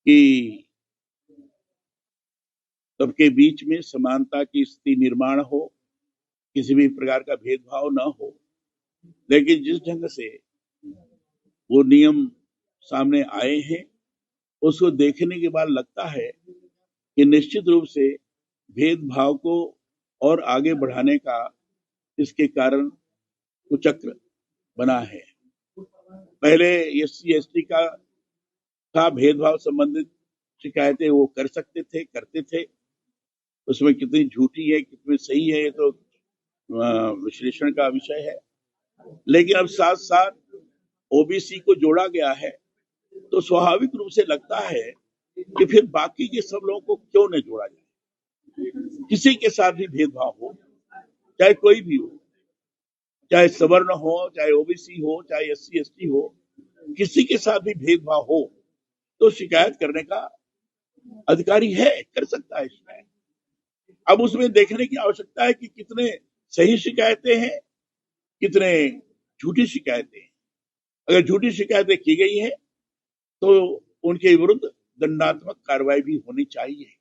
कि सबके बीच में समानता की स्थिति निर्माण हो, किसी भी प्रकार का भेदभाव न हो। लेकिन जिस ढंग से वो नियम सामने आए हैं, उसको देखने के बाद लगता है कि निश्चित रूप से भेदभाव को और आगे बढ़ाने का इसके कारण कुचक्र बना है। पहले SC/ST का भेदभाव संबंधित शिकायतें वो कर सकते थे, करते थे। उसमें कितनी झूठी है, कितनी सही है, ये तो विश्लेषण का विषय है। लेकिन अब साथ साथ OBC को जोड़ा गया है, तो स्वाभाविक रूप से लगता है कि फिर बाकी के सब लोगों को क्यों न जोड़ा जाए। किसी के साथ भी भेदभाव हो, चाहे कोई भी हो, चाहे सवर्ण हो, चाहे OBC हो, चाहे SC/ST हो, किसी के साथ भी भेदभाव हो तो शिकायत करने का अधिकारी है, कर सकता है शिकायत। अब उसमें देखने की आवश्यकता है कि कितने सही शिकायतें हैं, कितने झूठी शिकायतें हैं। अगर झूठी शिकायतें की गई है तो उनके विरुद्ध दंडात्मक कार्रवाई भी होनी चाहिए,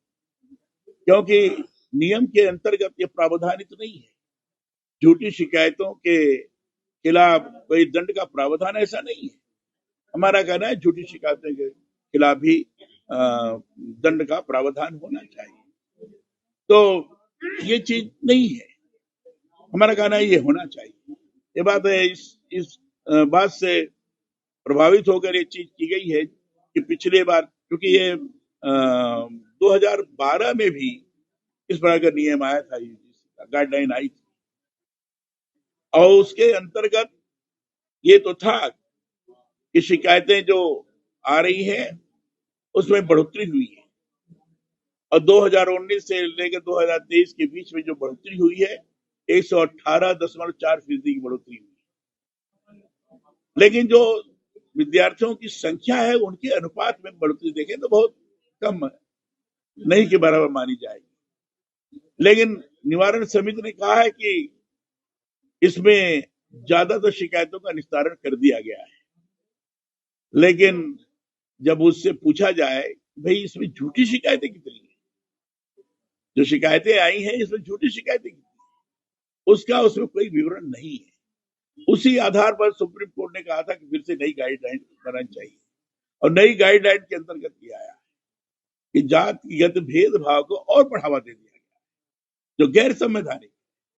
क्योंकि नियम के अंतर्गत ये प्रावधानित नहीं है। झूठी शिकायतों के खिलाफ कोई दंड का प्रावधान ऐसा नहीं है। हमारा कहना है झूठी शिकायतों के खिलाफ भी दंड का प्रावधान होना चाहिए। तो ये चीज नहीं है, हमारा कहना है ये होना चाहिए। ये बात है, इस बात से प्रभावित होकर ये चीज की गई है कि पिछले बार, क्योंकि ये 2012 में भी इस प्रकार का नियम आया था, गाइडलाइन आई थी, और उसके अंतर्गत ये तो था कि शिकायतें जो आ रही हैं उसमें बढ़ोतरी हुई है, और 2019 से लेकर 2023 के बीच में जो बढ़ोतरी हुई है 118.4% की बढ़ोतरी हुई है। लेकिन जो विद्यार्थियों की संख्या है उनके अनुपात में बढ़ोतरी देखें तो बहुत कम है, नहीं के बराबर मानी जाएगी। लेकिन निवारण समिति ने कहा है कि इसमें ज्यादातर शिकायतों का निस्तारण कर दिया गया है। लेकिन जब उससे पूछा जाए भाई इसमें झूठी शिकायतें कितनी है, जो शिकायतें आई हैं इसमें झूठी शिकायतें कितनी है, उसका उसमें कोई विवरण नहीं है। उसी आधार पर सुप्रीम कोर्ट ने कहा था कि फिर से नई गाइडलाइन बनानी चाहिए, और नई गाइडलाइन के अंतर्गत किया आया कि जातिगत भेदभाव को और बढ़ावा दे दिया गया, जो गैर संवैधानिक